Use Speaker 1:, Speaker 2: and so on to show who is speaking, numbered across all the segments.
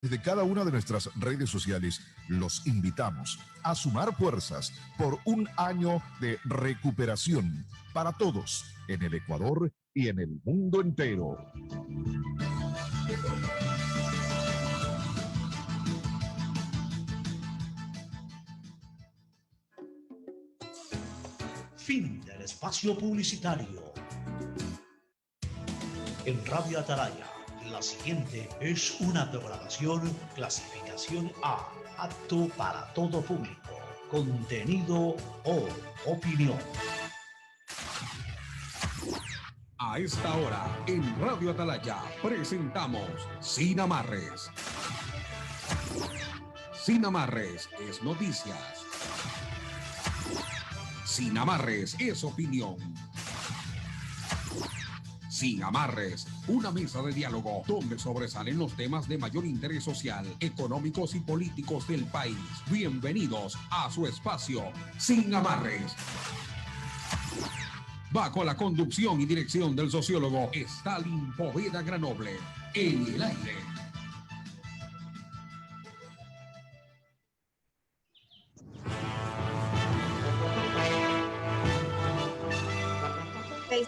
Speaker 1: Desde cada una de nuestras redes sociales los invitamos a sumar fuerzas por un año de recuperación para todos en el Ecuador y en el mundo entero.
Speaker 2: Fin del espacio publicitario. En Radio Atalaya, la siguiente es una programación clasificación A, apto para todo público. Contenido o opinión.
Speaker 3: A esta hora, en Radio Atalaya, presentamos Sin Amarres. Sin Amarres es noticias. Sin Amarres es opinión. Sin Amarres, una mesa de diálogo donde sobresalen los temas de mayor interés social, económicos y políticos del país. Bienvenidos a su espacio Sin Amarres. Bajo la conducción y dirección del sociólogo Stalin Poveda Granoble. En el aire.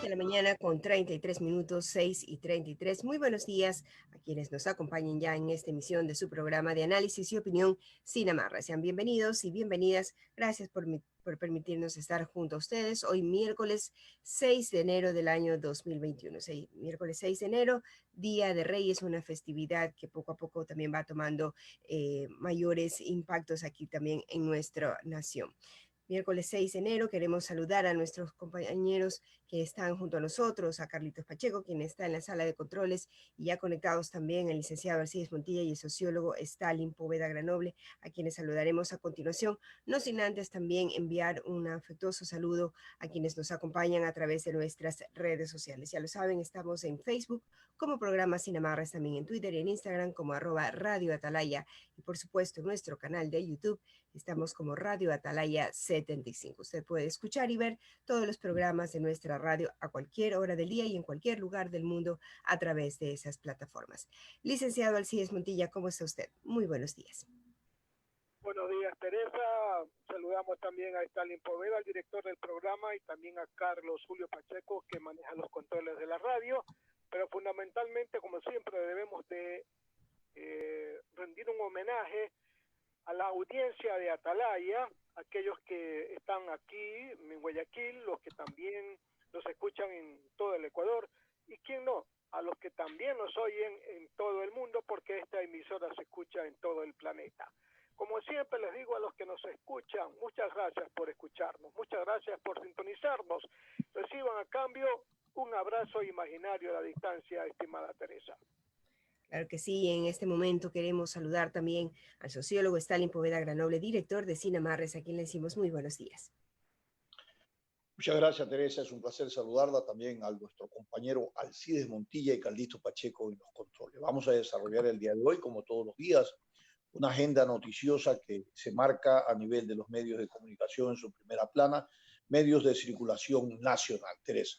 Speaker 4: De la mañana con 33 minutos, 6:33. Muy buenos días a quienes nos acompañen ya en esta emisión de su programa de análisis y opinión Sin Amarras. Sean bienvenidos y bienvenidas. Gracias por permitirnos estar junto a ustedes hoy miércoles 6 de enero del año 2021. Miércoles 6 de enero, Día de Reyes, una festividad que poco a poco también va tomando mayores impactos aquí también en nuestra nación. Miércoles 6 de enero queremos saludar a nuestros compañeros que están junto a nosotros, a Carlitos Pacheco, quien está en la sala de controles, y ya conectados también el licenciado Alcides Montilla y el sociólogo Stalin Poveda Granoble, a quienes saludaremos a continuación, no sin antes también enviar un afectuoso saludo a quienes nos acompañan a través de nuestras redes sociales. Ya lo saben, estamos en Facebook como programa Sin Amarras, también en Twitter y en Instagram como @Radio Atalaya, y por supuesto en nuestro canal de YouTube estamos como Radio Atalaya 75. Usted puede escuchar y ver todos los programas de nuestra radio a cualquier hora del día y en cualquier lugar del mundo a través de esas plataformas. Licenciado Alcides Montilla, ¿cómo está usted? Muy buenos días.
Speaker 5: Buenos días, Teresa. Saludamos también a Stalin Poveda, el director del programa, y también a Carlos Julio Pacheco, que maneja los controles de la radio. Pero fundamentalmente, como siempre, debemos de rendir un homenaje a la audiencia de Atalaya, aquellos que están aquí en Guayaquil, los que también nos escuchan en todo el Ecuador, y quién no, a los que también nos oyen en todo el mundo, porque esta emisora se escucha en todo el planeta. Como siempre les digo a los que nos escuchan, muchas gracias por escucharnos, muchas gracias por sintonizarnos. Reciban a cambio un abrazo imaginario a la distancia, estimada Teresa.
Speaker 4: Claro que sí, en este momento queremos saludar también al sociólogo Stalin Poveda Granoble, director de Sin Amarres, a quien le decimos muy buenos días.
Speaker 6: Muchas gracias, Teresa. Es un placer saludarla, también a nuestro compañero Alcides Montilla y Carlitos Pacheco en los controles. Vamos a desarrollar el día de hoy, como todos los días, una agenda noticiosa que se marca a nivel de los medios de comunicación en su primera plana, medios de circulación nacional. Teresa.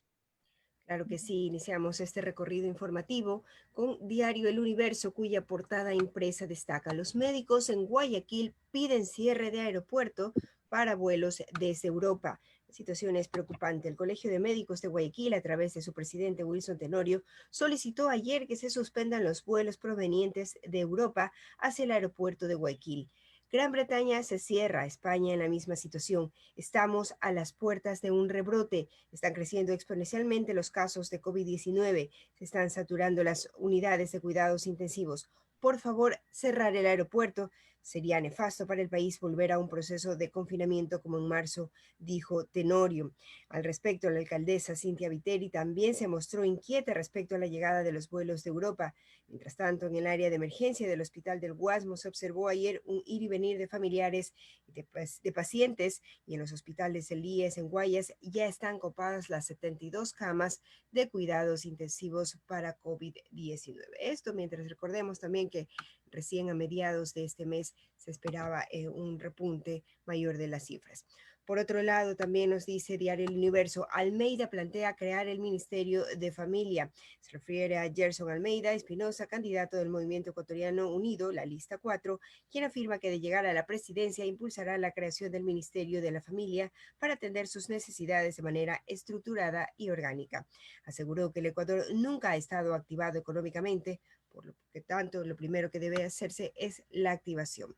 Speaker 4: Claro que sí, iniciamos este recorrido informativo con Diario El Universo, cuya portada impresa destaca: los médicos en Guayaquil piden cierre de aeropuerto para vuelos desde Europa. La situación es preocupante. El Colegio de Médicos de Guayaquil, a través de su presidente Wilson Tenorio, solicitó ayer que se suspendan los vuelos provenientes de Europa hacia el aeropuerto de Guayaquil. Gran Bretaña se cierra, España en la misma situación. Estamos a las puertas de un rebrote. Están creciendo exponencialmente los casos de COVID-19. Se están saturando las unidades de cuidados intensivos. Por favor, cerrar el aeropuerto. Sería nefasto para el país volver a un proceso de confinamiento como en marzo, dijo Tenorio. Al respecto, la alcaldesa Cintia Viteri también se mostró inquieta respecto a la llegada de los vuelos de Europa. Mientras tanto, en el área de emergencia del Hospital del Guasmo se observó ayer un ir y venir de familiares y de pacientes, y en los hospitales del IES en Guayas ya están copadas las 72 camas de cuidados intensivos para COVID-19. Esto mientras recordemos también que recién a mediados de este mes se esperaba un repunte mayor de las cifras. Por otro lado, también nos dice Diario El Universo, Almeida plantea crear el Ministerio de Familia. Se refiere a Gerson Almeida Espinosa, candidato del Movimiento Ecuatoriano Unido, la lista 4, quien afirma que de llegar a la presidencia impulsará la creación del Ministerio de la Familia para atender sus necesidades de manera estructurada y orgánica. Aseguró que el Ecuador nunca ha estado activado económicamente, por lo que tanto lo primero que debe hacerse es la activación.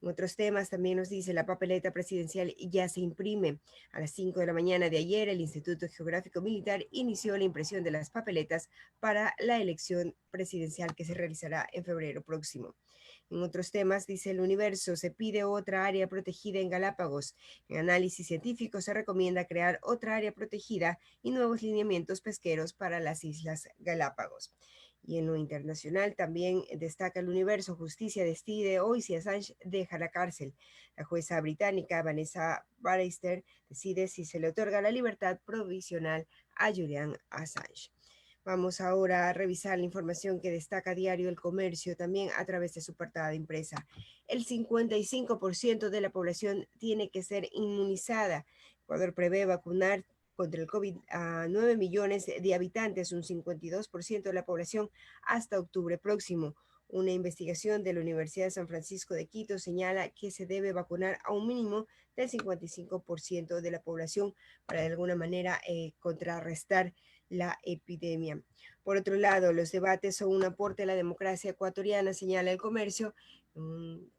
Speaker 4: En otros temas también nos dice la papeleta presidencial ya se imprime. A las 5 de la mañana de ayer, el Instituto Geográfico Militar inició la impresión de las papeletas para la elección presidencial que se realizará en febrero próximo. En otros temas, dice El Universo, se pide otra área protegida en Galápagos. En análisis científico se recomienda crear otra área protegida y nuevos lineamientos pesqueros para las Islas Galápagos. Y en lo internacional también destaca El Universo, justicia decide hoy si Assange deja la cárcel. La jueza británica Vanessa Barrister decide si se le otorga la libertad provisional a Julian Assange. Vamos ahora a revisar la información que destaca Diario El Comercio también a través de su portada impresa. El 55% de la población tiene que ser inmunizada. Ecuador prevé vacunar contra el COVID a 9 millones de habitantes, un 52% de la población hasta octubre próximo. Una investigación de la Universidad de San Francisco de Quito señala que se debe vacunar a un mínimo del 55% de la población para de alguna manera contrarrestar la epidemia. Por otro lado, los debates son un aporte a la democracia ecuatoriana, señala El Comercio,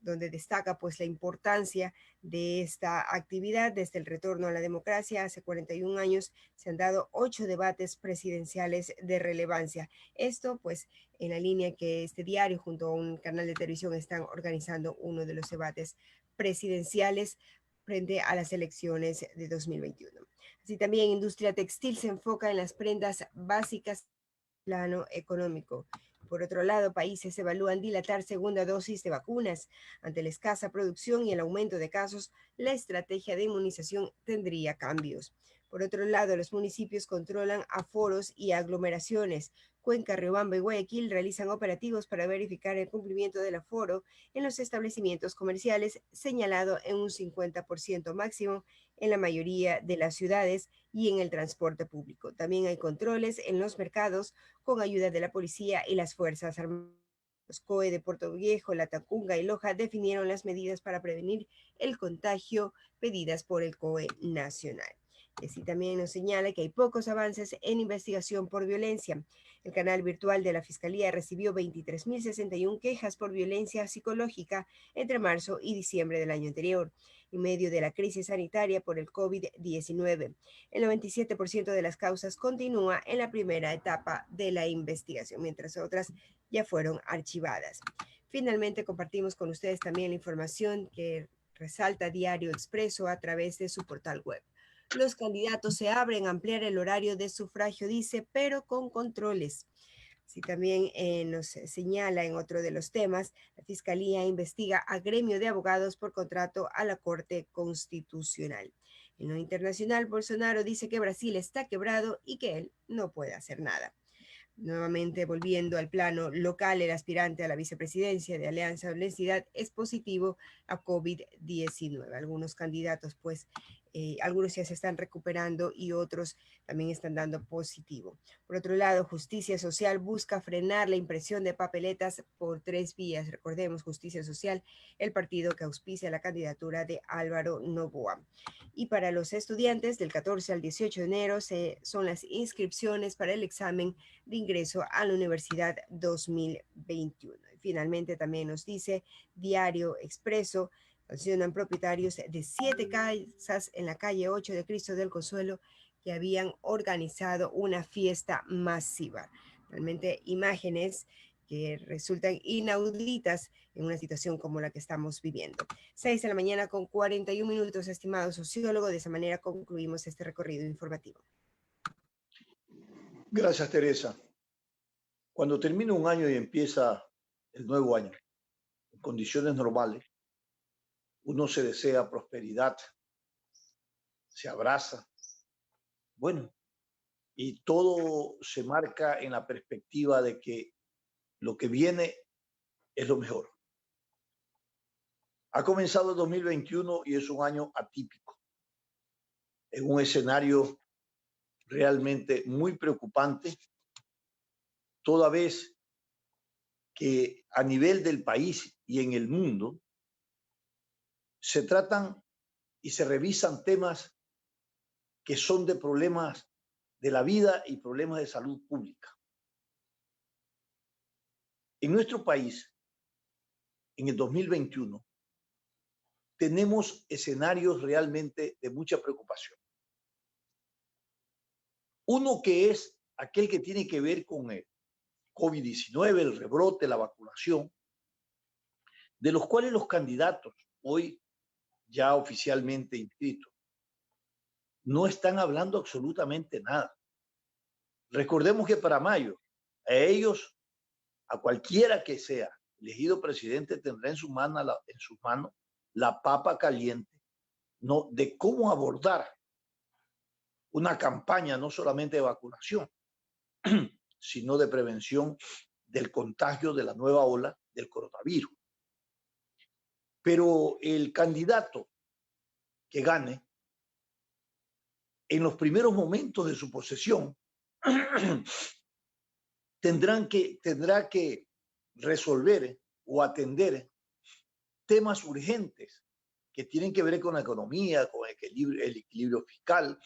Speaker 4: donde destaca pues la importancia de esta actividad desde el retorno a la democracia. Hace 41 años se han dado 8 debates presidenciales de relevancia. Esto pues en la línea que este diario junto a un canal de televisión están organizando uno de los debates presidenciales frente a las elecciones de 2021. Así también industria textil se enfoca en las prendas básicas plano económico. Por otro lado, países evalúan dilatar segunda dosis de vacunas. Ante la escasa producción y el aumento de casos, la estrategia de inmunización tendría cambios. Por otro lado, los municipios controlan aforos y aglomeraciones. Cuenca, Riobamba y Guayaquil realizan operativos para verificar el cumplimiento del aforo en los establecimientos comerciales, señalado en un 50% máximo en la mayoría de las ciudades y en el transporte público. También hay controles en los mercados con ayuda de la policía y las Fuerzas Armadas. Los COE de Puerto Viejo, La Tacunga y Loja definieron las medidas para prevenir el contagio pedidas por el COE nacional. Y así también nos señala que hay pocos avances en investigación por violencia. El canal virtual de la Fiscalía recibió 23.061 quejas por violencia psicológica entre marzo y diciembre del año anterior, en medio de la crisis sanitaria por el COVID-19. El 97% de las causas continúa en la primera etapa de la investigación, mientras otras ya fueron archivadas. Finalmente, compartimos con ustedes también la información que resalta Diario Expreso a través de su portal web. Los candidatos se abren a ampliar el horario de sufragio, dice, pero con controles. Así también nos señala en otro de los temas, la Fiscalía investiga a gremio de abogados por contrato a la Corte Constitucional. En lo internacional, Bolsonaro dice que Brasil está quebrado y que él no puede hacer nada. Nuevamente, volviendo al plano local, el aspirante a la vicepresidencia de Alianza Honestidad es positivo a COVID-19. Algunos candidatos, pues, algunos ya se están recuperando y otros también están dando positivo. Por otro lado, Justicia Social busca frenar la impresión de papeletas por 3 vías. Recordemos, Justicia Social, el partido que auspicia la candidatura de Álvaro Noboa. Y para los estudiantes, del 14 al 18 de enero son las inscripciones para el examen de ingreso a la Universidad 2021. Y finalmente también nos dice Diario Expreso, sancionan propietarios de 7 casas en la calle 8 de Cristo del Consuelo que habían organizado una fiesta masiva. Realmente imágenes que resultan inauditas en una situación como la que estamos viviendo. 6 de la mañana con 41 minutos, estimado sociólogo. De esa manera concluimos este recorrido informativo.
Speaker 6: Gracias, Teresa. Cuando termina un año y empieza el nuevo año, en condiciones normales, uno se desea prosperidad, se abraza, bueno, y todo se marca en la perspectiva de que lo que viene es lo mejor. Ha comenzado el 2021 y es un año atípico. en un escenario realmente muy preocupante, toda vez que a nivel del país y en el mundo se tratan y se revisan temas que son de problemas de la vida y problemas de salud pública. En nuestro país, en el 2021, tenemos escenarios realmente de mucha preocupación. Uno que es aquel que tiene que ver con el COVID-19, el rebrote, la vacunación, de los cuales los candidatos hoy ya oficialmente inscritos no están hablando absolutamente nada. Recordemos que para mayo, a ellos, a cualquiera que sea elegido presidente, tendrá en sus manos la papa caliente, ¿no?, de cómo abordar una campaña no solamente de vacunación, sino de prevención del contagio de la nueva ola del coronavirus. Pero el candidato que gane, en los primeros momentos de su posesión, tendrá que resolver o atender temas urgentes que tienen que ver con la economía, con el equilibrio fiscal,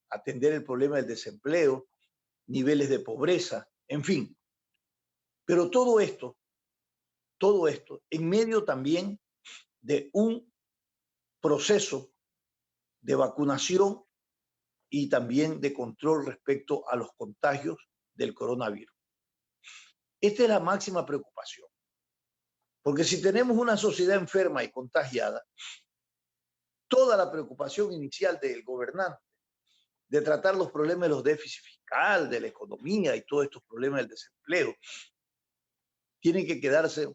Speaker 6: atender el problema del desempleo, niveles de pobreza, en fin. Pero todo esto en medio también de un proceso de vacunación y también de control respecto a los contagios del coronavirus. Esta es la máxima preocupación, porque si tenemos una sociedad enferma y contagiada, toda la preocupación inicial del gobernante de tratar los problemas de los déficits fiscal, de la economía y todos estos problemas del desempleo, tiene que quedarse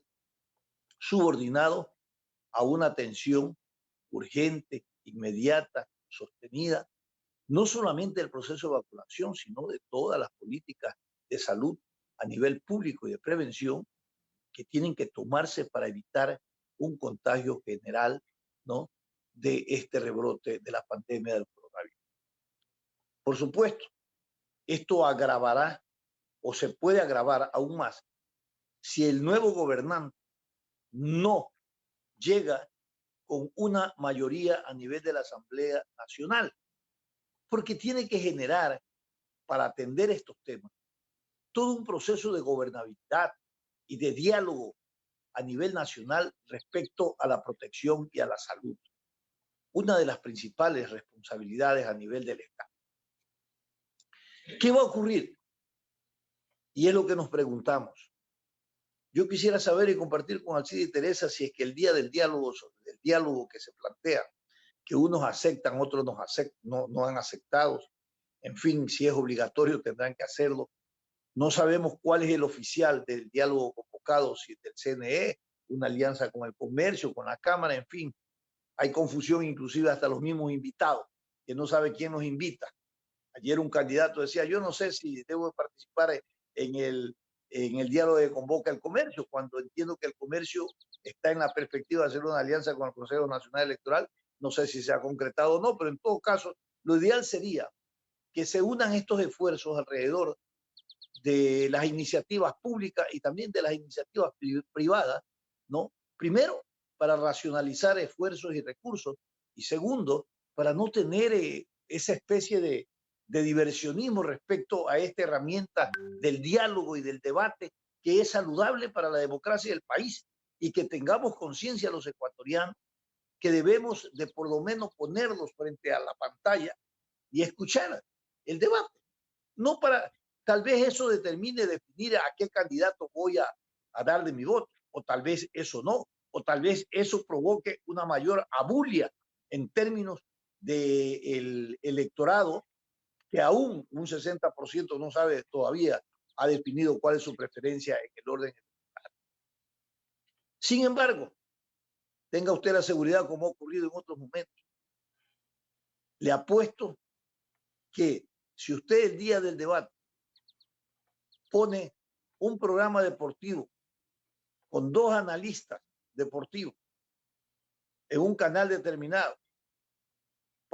Speaker 6: subordinado a una atención urgente, inmediata, sostenida, no solamente del proceso de vacunación, sino de todas las políticas de salud a nivel público y de prevención que tienen que tomarse para evitar un contagio general, ¿no?, de este rebrote de la pandemia del coronavirus. Por supuesto, esto agravará o se puede agravar aún más si el nuevo gobernante no llega con una mayoría a nivel de la Asamblea Nacional, porque tiene que generar, para atender estos temas, todo un proceso de gobernabilidad y de diálogo a nivel nacional respecto a la protección y a la salud, una de las principales responsabilidades a nivel del Estado. ¿Qué va a ocurrir? Y es lo que nos preguntamos. Yo quisiera saber y compartir con Alcides y Teresa si es que el día del diálogo que se plantea, que unos aceptan, otros no han aceptado, en fin, si es obligatorio tendrán que hacerlo. No sabemos cuál es el oficial del diálogo convocado, si es del CNE, una alianza con el comercio, con la Cámara, en fin. Hay confusión inclusive hasta los mismos invitados, que no sabe quién nos invita. Ayer un candidato decía, yo no sé si debo participar en el diálogo que convoca el comercio, cuando entiendo que el comercio está en la perspectiva de hacer una alianza con el Consejo Nacional Electoral. No sé si se ha concretado o no, pero en todo caso, lo ideal sería que se unan estos esfuerzos alrededor de las iniciativas públicas y también de las iniciativas privadas, ¿no? Primero, para racionalizar esfuerzos y recursos, y segundo, para no tener esa especie de diversionismo respecto a esta herramienta del diálogo y del debate que es saludable para la democracia del país, y que tengamos conciencia los ecuatorianos que debemos de por lo menos ponerlos frente a la pantalla y escuchar el debate. No para, tal vez eso determine definir a qué candidato voy a dar de mi voto, o tal vez eso no, o tal vez eso provoque una mayor abulia en términos del electorado, que aún un 60% no sabe todavía, ha definido cuál es su preferencia en el orden electoral. Sin embargo, tenga usted la seguridad, como ha ocurrido en otros momentos, le apuesto que si usted el día del debate pone un programa deportivo con 2 analistas deportivos en un canal determinado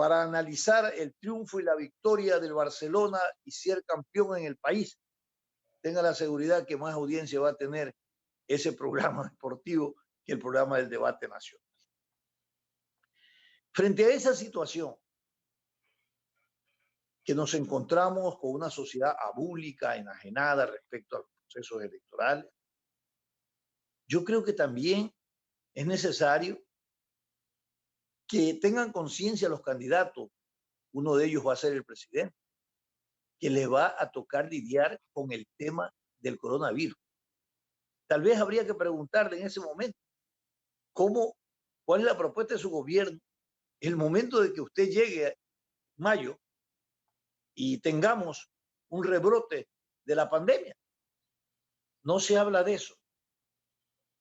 Speaker 6: para analizar el triunfo y la victoria del Barcelona y ser campeón en el país. Tenga la seguridad que más audiencia va a tener ese programa deportivo que el programa del debate nacional. Frente a esa situación, que nos encontramos con una sociedad abúlica, enajenada respecto a los procesos electorales, yo creo que también es necesario que tengan conciencia los candidatos, uno de ellos va a ser el presidente, que les va a tocar lidiar con el tema del coronavirus. Tal vez habría que preguntarle en ese momento cuál es la propuesta de su gobierno, el momento de que usted llegue a mayo y tengamos un rebrote de la pandemia. No se habla de eso.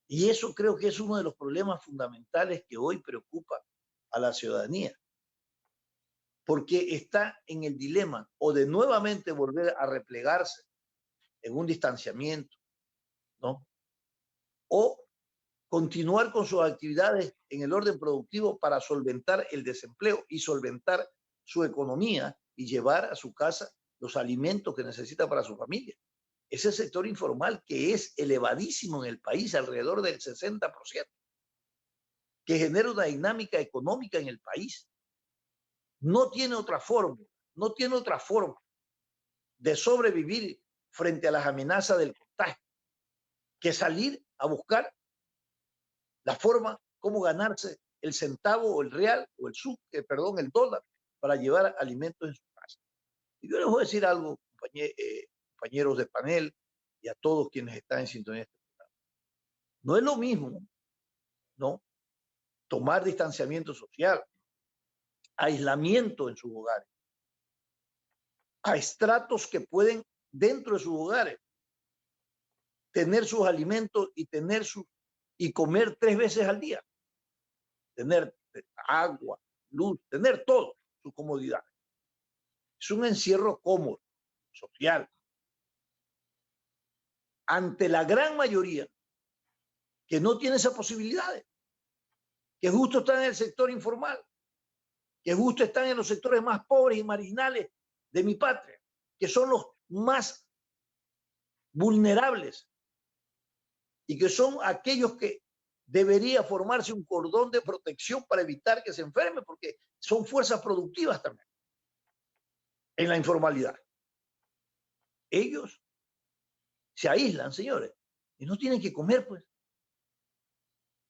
Speaker 6: Y eso creo que es uno de los problemas fundamentales que hoy preocupa a la ciudadanía, porque está en el dilema o de nuevamente volver a replegarse en un distanciamiento, ¿no? O continuar con sus actividades en el orden productivo para solventar el desempleo y solventar su economía y llevar a su casa los alimentos que necesita para su familia. Ese sector informal que es elevadísimo en el país, alrededor del 60%, que genera una dinámica económica en el país. No tiene otra forma de sobrevivir frente a las amenazas del contagio que salir a buscar la forma como ganarse el centavo o el real o el dólar para llevar alimentos en su casa. Y yo les voy a decir algo, compañeros de panel y a todos quienes están en sintonía de este programa. No es lo mismo, ¿no?, tomar distanciamiento social, aislamiento en sus hogares, a estratos que pueden dentro de sus hogares tener sus alimentos y comer 3 veces al día, tener agua, luz, tener todo, su comodidad. Es un encierro cómodo, social. Ante la gran mayoría que no tiene esas posibilidades, que justo están en el sector informal, que justo están en los sectores más pobres y marginales de mi patria, que son los más vulnerables y que son aquellos que debería formarse un cordón de protección para evitar que se enfermen, porque son fuerzas productivas también en la informalidad. Ellos se aíslan, señores, y no tienen que comer, pues,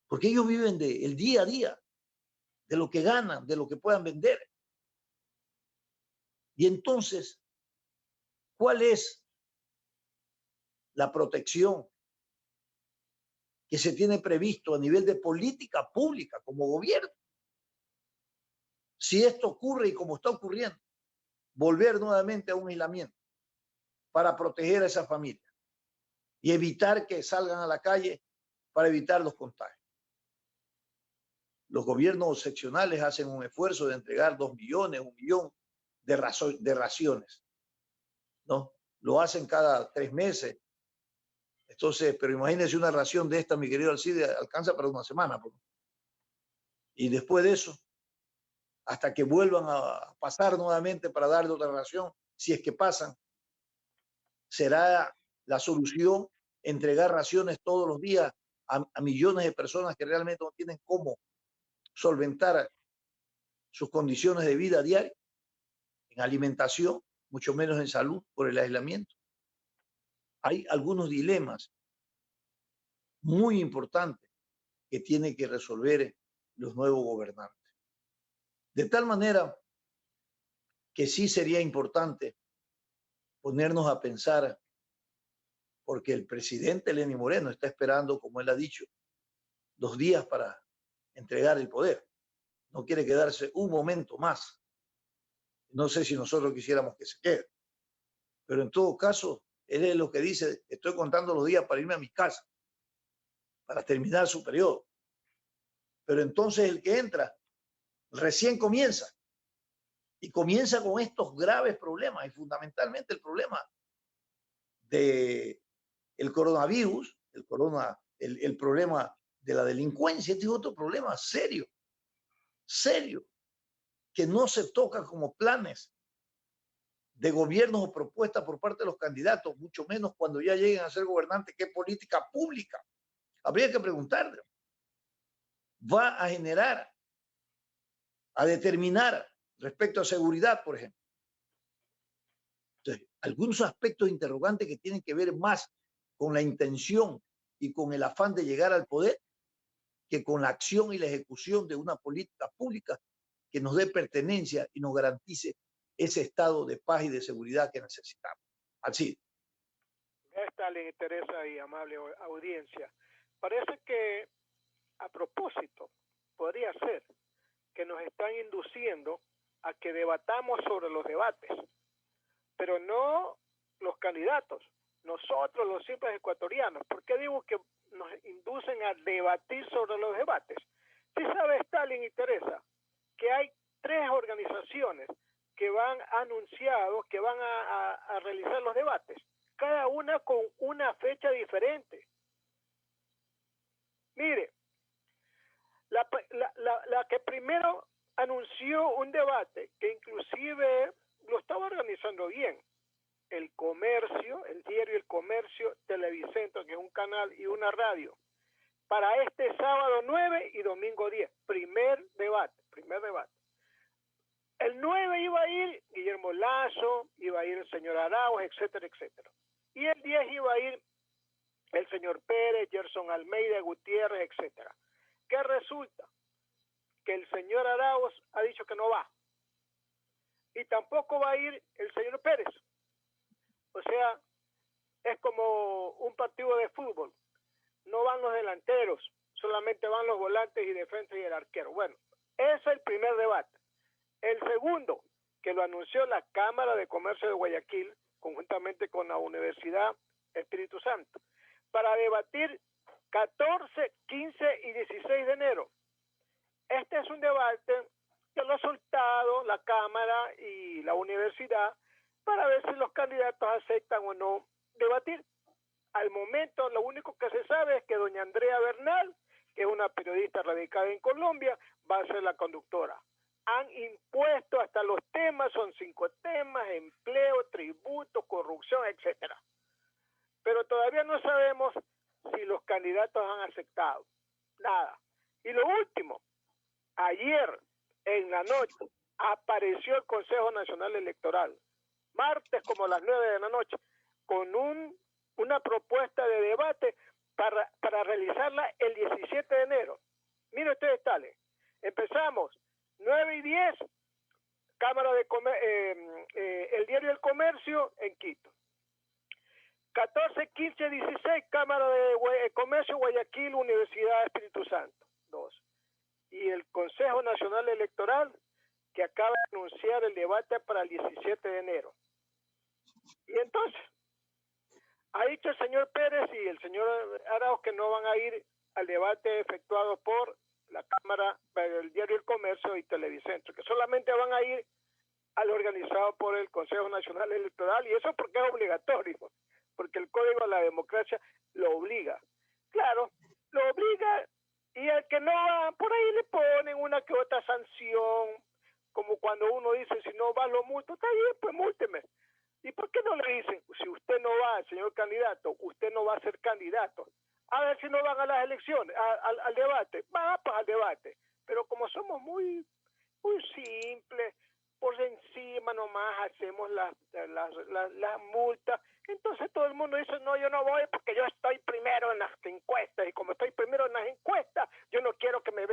Speaker 6: porque ellos viven del día a día, de lo que ganan, de lo que puedan vender. Y entonces, ¿cuál es la protección que se tiene previsto a nivel de política pública como gobierno? Si esto ocurre y como está ocurriendo, volver nuevamente a un aislamiento para proteger a esa familia y evitar que salgan a la calle para evitar los contagios. Los gobiernos seccionales hacen un esfuerzo de entregar 2 millones, 1 millón de raciones, ¿no? Lo hacen cada 3 meses. Entonces, pero imagínense una ración de esta, mi querido Alcide, alcanza para una semana. Pues. Y después de eso, hasta que vuelvan a pasar nuevamente para darle otra ración, si es que pasan, será la solución entregar raciones todos los días a millones de personas que realmente no tienen cómo solventar sus condiciones de vida diaria, en alimentación, mucho menos en salud por el aislamiento. Hay algunos dilemas muy importantes que tienen que resolver los nuevos gobernantes. De tal manera que sí sería importante ponernos a pensar, porque el presidente Lenín Moreno está esperando, como él ha dicho, 2 días para entregar el poder. No quiere quedarse un momento más. No sé si nosotros quisiéramos que se quede. Pero en todo caso, él es lo que dice, estoy contando los días para irme a mi casa, para terminar su periodo. Pero entonces el que entra recién comienza. Y comienza con estos graves problemas, y fundamentalmente el problema del coronavirus, el problema de la delincuencia. Este es otro problema serio, que no se tocan como planes de gobiernos o propuestas por parte de los candidatos, mucho menos cuando ya lleguen a ser gobernantes, qué política pública. Habría que preguntarle. Va a generar, a determinar respecto a seguridad, por ejemplo. Entonces, algunos aspectos interrogantes que tienen que ver más con la intención y con el afán de llegar al poder que con la acción y la ejecución de una política pública que nos dé pertenencia y nos garantice ese estado de paz y de seguridad que necesitamos. Así.
Speaker 5: Esta le interesa y amable audiencia. Parece que a propósito podría ser que nos están induciendo a que debatamos sobre los debates, pero no los candidatos, nosotros los simples ecuatorianos. ¿Por qué digo que nos inducen a debatir sobre los debates? Si sabe Stalin y Teresa que hay 3 organizaciones que van anunciados que van a realizar los debates, cada una con una fecha diferente. Mire, la que primero anunció un debate, que inclusive lo estaba organizando bien, El Comercio, el diario El Comercio, Televicentro, que es un canal y una radio, para este sábado 9 y domingo 10, primer debate. El 9 iba a ir Guillermo Lasso, iba a ir el señor Arauz, etcétera, etcétera. Y el 10 iba a ir el señor Pérez, Gerson Almeida, Gutiérrez, etcétera. ¿Qué resulta? Que el señor Arauz ha dicho que no va. Y tampoco va a ir el señor Pérez. O sea, es como un partido de fútbol. No van los delanteros, solamente van los volantes y defensa y el arquero. Bueno, ese es el primer debate. El segundo, que lo anunció la Cámara de Comercio de Guayaquil, conjuntamente con la Universidad Espíritu Santo, para debatir 14, 15 y 16 de enero. Este es un debate que lo ha soltado la Cámara y la Universidad para ver si los candidatos aceptan o no debatir. Al momento, lo único que se sabe es que doña Andrea Bernal, que es una periodista radicada en Colombia, va a ser la conductora. Han impuesto hasta los temas, son 5 temas: empleo, tributo, corrupción, etcétera. Pero todavía no sabemos si los candidatos han aceptado. Nada. Y lo último, ayer en la noche apareció el Consejo Nacional Electoral, martes como a las 9 de la noche, con una propuesta de debate para realizarla el 17 de enero. Miren ustedes, tales. Empezamos 9 y 10, Cámara de el diario El Comercio en Quito. 14, 15, 16, Cámara de Comercio Guayaquil, Universidad Espíritu Santo. 2. Y el Consejo Nacional Electoral, que acaba de anunciar el debate para el 17 de enero. Y entonces, ha dicho el señor Pérez y el señor Arauz que no van a ir al debate efectuado por la Cámara del diario El Comercio y Televicentro, que solamente van a ir al organizado por el Consejo Nacional Electoral, y eso porque es obligatorio, porque el Código de la Democracia lo obliga. Claro, lo obliga, y al que no va, por ahí le ponen una que otra sanción, como cuando uno dice, si no va lo multo, está bien, pues múlteme. ¿Y por qué no le dicen, si usted no va, señor candidato, usted no va a ser candidato? A ver si no van a las elecciones, al debate. Va, pues al debate. Pero como somos muy simples, por encima nomás hacemos las multas, entonces todo el mundo dice, no, yo no voy porque yo estoy primero en las encuestas, y como estoy primero en las encuestas, yo no quiero que me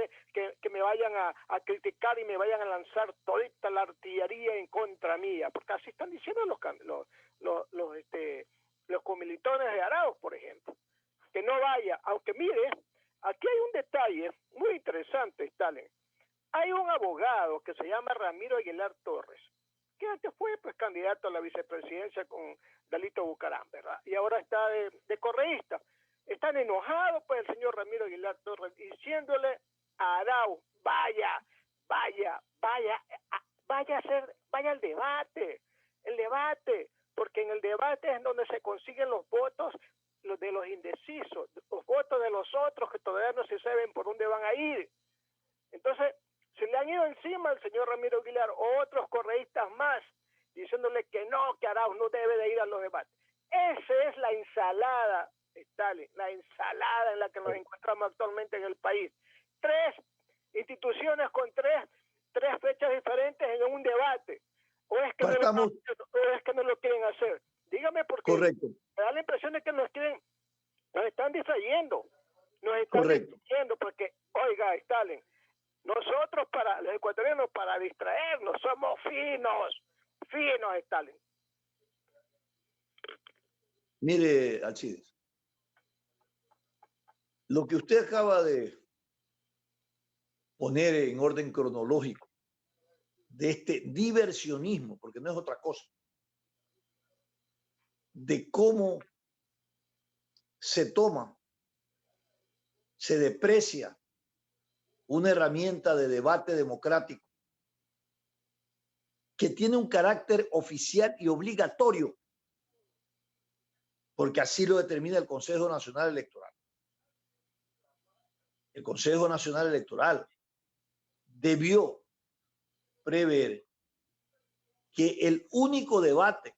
Speaker 5: vayan a criticar y me vayan a lanzar toda la artillería en contra mía, porque así están diciendo los comilitones de Arauz, por ejemplo, que no vaya. Aunque mire, aquí hay un detalle muy interesante, Stalin. Hay un abogado que se llama Ramiro Aguilar Torres, que antes fue pues candidato a la vicepresidencia con Dalito Bucaram, ¿verdad? Y ahora está de correísta. Están enojados pues el señor Ramiro Aguilar Torres, diciéndole a Arauz, vaya al debate, porque en el debate es donde se consiguen los votos de los indecisos, los votos de los otros que todavía no se saben por dónde van a ir. Entonces, Se le han ido encima al señor Ramiro Aguilar otros correístas más, diciéndole que no, que Arauz no debe de ir a los debates. Esa es la ensalada, Stalin, la ensalada en la que nos encontramos actualmente en el país. 3 instituciones con tres fechas diferentes en un debate. ¿O es que, no lo quieren hacer? Dígame, porque
Speaker 6: correcto.
Speaker 5: me da la impresión de que nos están distrayendo. Nos están distrayendo porque, oiga, Stalin, nosotros los ecuatorianos para distraernos somos finos, Stalin.
Speaker 6: Mire, Alcides, lo que usted acaba de poner en orden cronológico de este diversionismo, porque no es otra cosa, de cómo se toma, se deprecia una herramienta de debate democrático que tiene un carácter oficial y obligatorio, porque así lo determina el Consejo Nacional Electoral. El Consejo Nacional Electoral debió prever que el único debate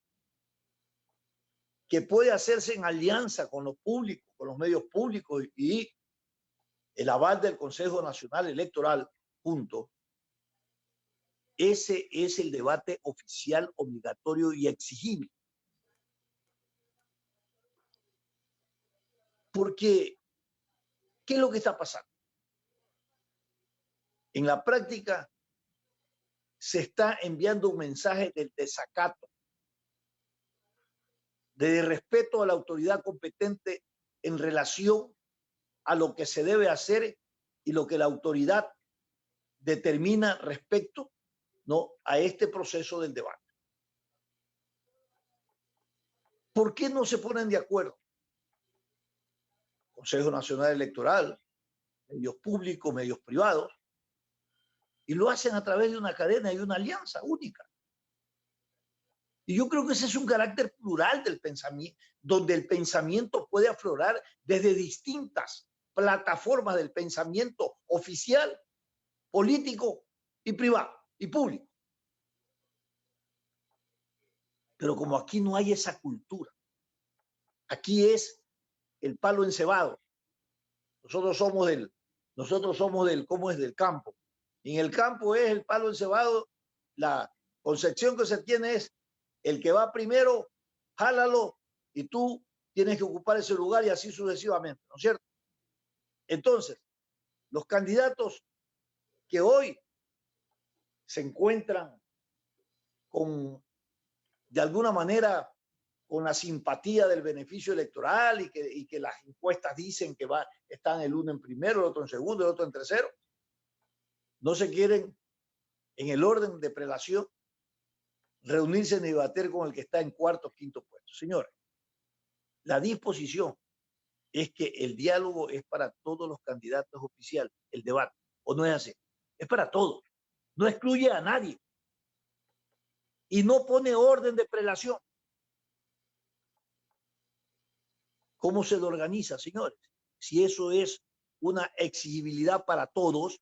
Speaker 6: que puede hacerse en alianza con los públicos, con los medios públicos y el aval del Consejo Nacional Electoral, punto, ese es el debate oficial, obligatorio y exigible. Porque, ¿qué es lo que está pasando? En la práctica se está enviando un mensaje del desacato, de respeto a la autoridad competente en relación a lo que se debe hacer y lo que la autoridad determina respecto, ¿no?, a este proceso del debate. ¿Por qué no se ponen de acuerdo? Consejo Nacional Electoral, medios públicos, medios privados, y lo hacen a través de una cadena y una alianza única. Y yo creo que ese es un carácter plural del pensamiento, donde el pensamiento puede aflorar desde distintas plataformas del pensamiento oficial, político y privado y público. Pero como aquí no hay esa cultura, aquí es el palo encebado. Nosotros somos del, ¿cómo es? Del campo. Y en el campo es el palo encebado. La concepción que se tiene es el que va primero, jálalo y tú tienes que ocupar ese lugar y así sucesivamente, ¿no es cierto? Entonces, los candidatos que hoy se encuentran con, de alguna manera, con la simpatía del beneficio electoral y que las encuestas dicen que están el uno en primero, el otro en segundo, el otro en tercero, no se quieren en el orden de prelación reunirse ni debatir con el que está en cuarto o quinto puesto. Señores, la disposición es que el diálogo es para todos los candidatos oficiales, el debate, o no es así, es para todos, no excluye a nadie y no pone orden de prelación. ¿Cómo se lo organiza, señores? Si eso es una exigibilidad para todos,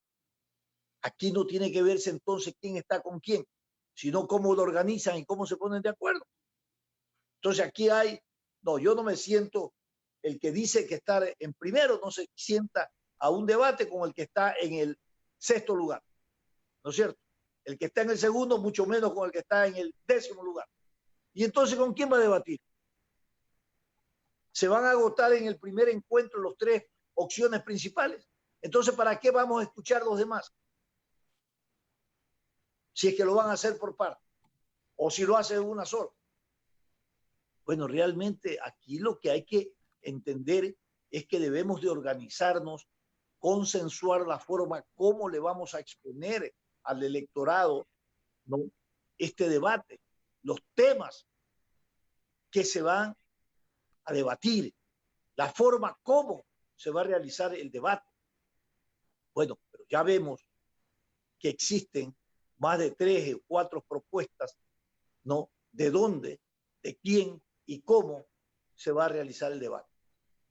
Speaker 6: aquí no tiene que verse entonces quién está con quién, sino cómo lo organizan y cómo se ponen de acuerdo. Entonces aquí yo no me siento, el que dice que está en primero no se sienta a un debate con el que está en el sexto lugar, ¿no es cierto? El que está en el segundo, mucho menos con el que está en el 10º lugar. Y entonces, ¿con quién va a debatir? ¿Se van a agotar en el primer encuentro las 3 opciones principales? Entonces, ¿para qué vamos a escuchar los demás? Si es que lo van a hacer por parte, o si lo hacen una sola. Bueno, realmente aquí lo que hay que entender es que debemos de organizarnos, consensuar la forma cómo le vamos a exponer al electorado, ¿no?, este debate, los temas que se van a debatir, la forma cómo se va a realizar el debate. Bueno, pero ya vemos que existen más de 3 o 4 propuestas, ¿no?, de dónde, de quién y cómo se va a realizar el debate,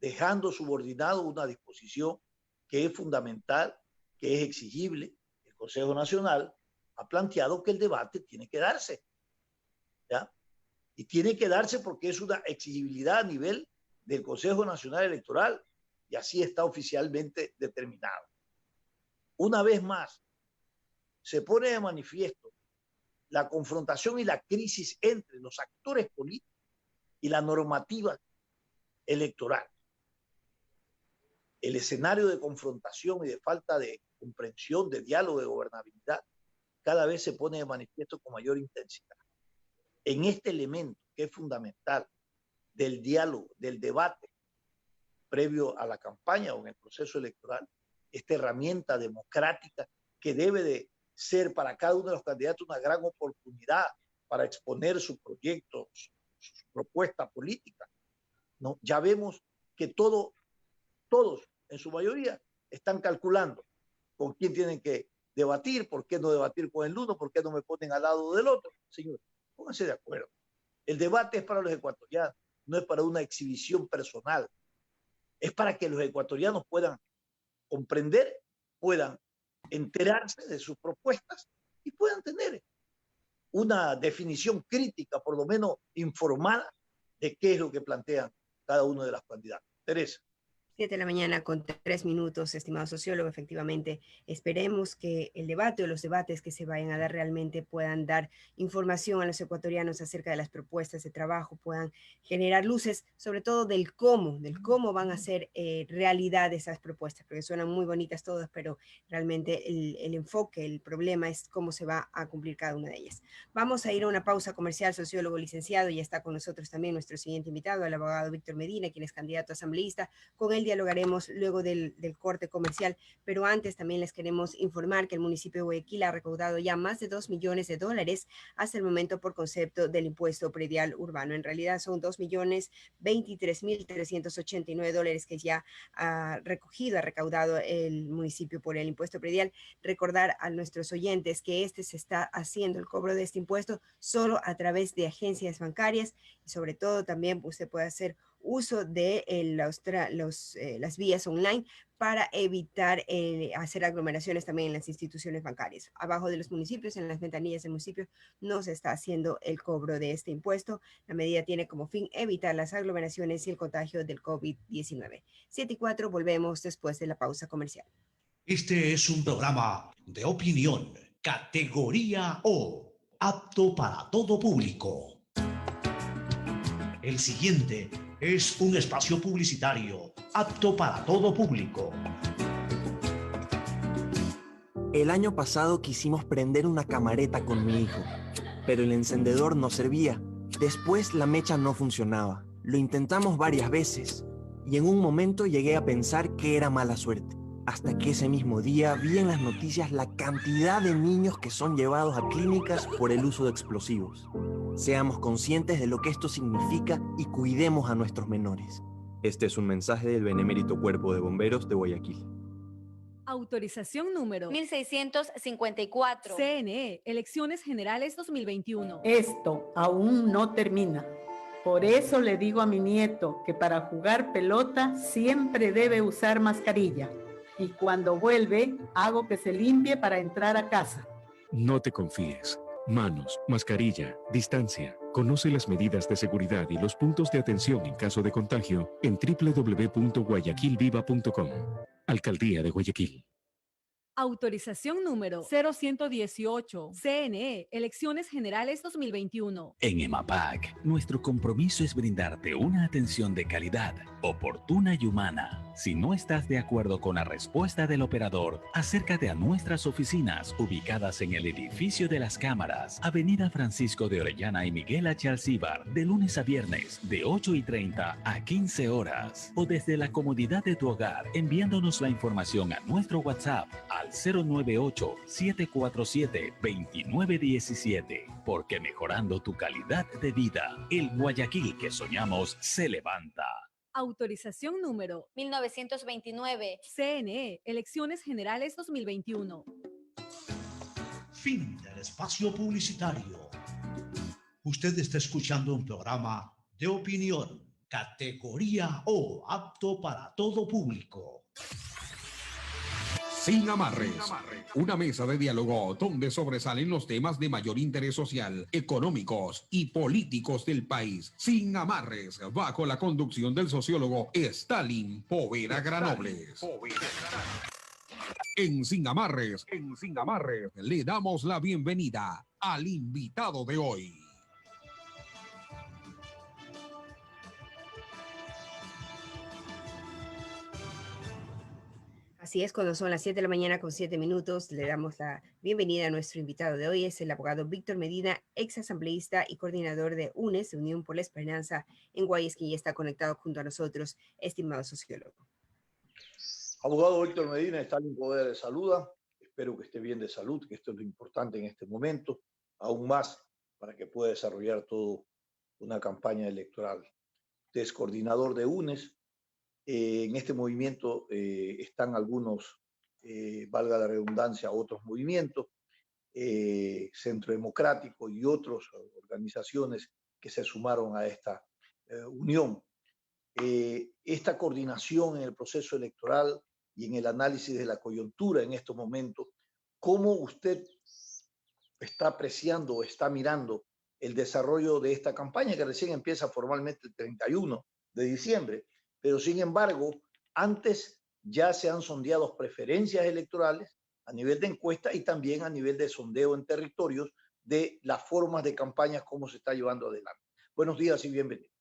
Speaker 6: dejando subordinado una disposición que es fundamental, que es exigible. El Consejo Nacional ha planteado que el debate tiene que darse, ¿ya? Y tiene que darse porque es una exigibilidad a nivel del Consejo Nacional Electoral y así está oficialmente determinado. Una vez más, se pone de manifiesto la confrontación y la crisis entre los actores políticos y la normativa electoral. El escenario de confrontación y de falta de comprensión, de diálogo, de gobernabilidad, cada vez se pone de manifiesto con mayor intensidad. En este elemento que es fundamental del diálogo, del debate previo a la campaña o en el proceso electoral, esta herramienta democrática que debe de ser para cada uno de los candidatos una gran oportunidad para exponer su proyecto, su propuesta política, ¿no? Ya vemos que todos, en su mayoría, están calculando con quién tienen que debatir, por qué no debatir con el uno, por qué no me ponen al lado del otro. Señor, pónganse de acuerdo. El debate es para los ecuatorianos, no es para una exhibición personal. Es para que los ecuatorianos puedan comprender, puedan enterarse de sus propuestas y puedan tener una definición crítica, por lo menos informada, de qué es lo que plantean cada uno de los candidatos. Teresa.
Speaker 4: 7:03, estimado sociólogo. Efectivamente, esperemos que el debate o los debates que se vayan a dar realmente puedan dar información a los ecuatorianos acerca de las propuestas de trabajo, puedan generar luces, sobre todo del cómo van a ser realidad esas propuestas, porque suenan muy bonitas todas, pero realmente el enfoque, el problema es cómo se va a cumplir cada una de ellas. Vamos a ir a una pausa comercial, sociólogo licenciado, y está con nosotros también nuestro siguiente invitado, el abogado Víctor Medina, quien es candidato a asambleísta. Con él dialogaremos luego del corte comercial, pero antes también les queremos informar que el municipio de Guayaquil ha recaudado ya más de $2 millones hasta el momento por concepto del impuesto predial urbano. En realidad son $2.023.389 que ya ha recaudado el municipio por el impuesto predial. Recordar a nuestros oyentes que se está haciendo el cobro de este impuesto solo a través de agencias bancarias y sobre todo también usted puede hacer uso de las vías online para evitar hacer aglomeraciones también en las instituciones bancarias. Abajo de los municipios, en las ventanillas del municipio, no se está haciendo el cobro de este impuesto. La medida tiene como fin evitar las aglomeraciones y el contagio del COVID-19. 7:04, volvemos después de la pausa comercial.
Speaker 2: Este es un programa de opinión, categoría O, apto para todo público. El siguiente es un espacio publicitario apto para todo público.
Speaker 7: El año pasado quisimos prender una camareta con mi hijo, pero el encendedor no servía. Después la mecha no funcionaba. Lo intentamos varias veces y en un momento llegué a pensar que era mala suerte. Hasta que ese mismo día vi en las noticias la cantidad de niños que son llevados a clínicas por el uso de explosivos. Seamos conscientes de lo que esto significa y cuidemos a nuestros menores. Este es un mensaje del Benemérito Cuerpo de Bomberos de Guayaquil.
Speaker 8: Autorización número
Speaker 9: 1654.
Speaker 8: CNE, Elecciones Generales 2021.
Speaker 10: Esto aún no termina. Por eso le digo a mi nieto que para jugar pelota siempre debe usar mascarilla. Y cuando vuelve, hago que se limpie para entrar a casa.
Speaker 11: No te confíes. Manos, mascarilla, distancia. Conoce las medidas de seguridad y los puntos de atención en caso de contagio en www.guayaquilviva.com. Alcaldía de Guayaquil.
Speaker 8: Autorización número 0118. CNE, Elecciones Generales 2021.
Speaker 12: En EMAPAC, nuestro compromiso es brindarte una atención de calidad, oportuna y humana. Si no estás de acuerdo con la respuesta del operador, acércate a nuestras oficinas ubicadas en el edificio de las cámaras, Avenida Francisco de Orellana y Miguel H. Alcíbar, de lunes a viernes, de 8:30 a 15 horas. O desde la comodidad de tu hogar, enviándonos la información a nuestro WhatsApp al 098-747-2917. Porque mejorando tu calidad de vida, el Guayaquil que soñamos se levanta.
Speaker 8: Autorización número
Speaker 9: 1929.
Speaker 8: CNE, Elecciones Generales 2021.
Speaker 2: Fin del espacio publicitario. Usted está escuchando un programa de opinión, categoría O, apto para todo público.
Speaker 3: Sin amarres. Una mesa de diálogo donde sobresalen los temas de mayor interés social, económicos y políticos del país. Sin amarres, bajo la conducción del sociólogo Stalin Poveda Granobles. En Sin Amarres, le damos la bienvenida al invitado de hoy.
Speaker 4: Así es, cuando son las 7 de la mañana con 7 minutos, le damos la bienvenida a nuestro invitado de hoy. Es el abogado Víctor Medina, ex asambleísta y coordinador de UNES, Unión por la Esperanza, en Guayas, quien ya está conectado junto a nosotros, estimado sociólogo.
Speaker 6: Abogado Víctor Medina, Stalin Poveda le saluda. Espero que esté bien de salud, que esto es lo importante en este momento, aún más para que pueda desarrollar toda una campaña electoral. Usted es coordinador de UNES. En este movimiento están algunos, valga la redundancia, otros movimientos, Centro Democrático y otras organizaciones que se sumaron a esta unión. Esta coordinación en el proceso electoral y en el análisis de la coyuntura en estos momentos, ¿cómo usted está apreciando o está mirando el desarrollo de esta campaña que recién empieza formalmente el 31 de diciembre? Pero sin embargo, antes ya se han sondeado preferencias electorales a nivel de encuesta y también a nivel de sondeo en territorios de las formas de campañas, cómo se está llevando adelante. Buenos días y bienvenido.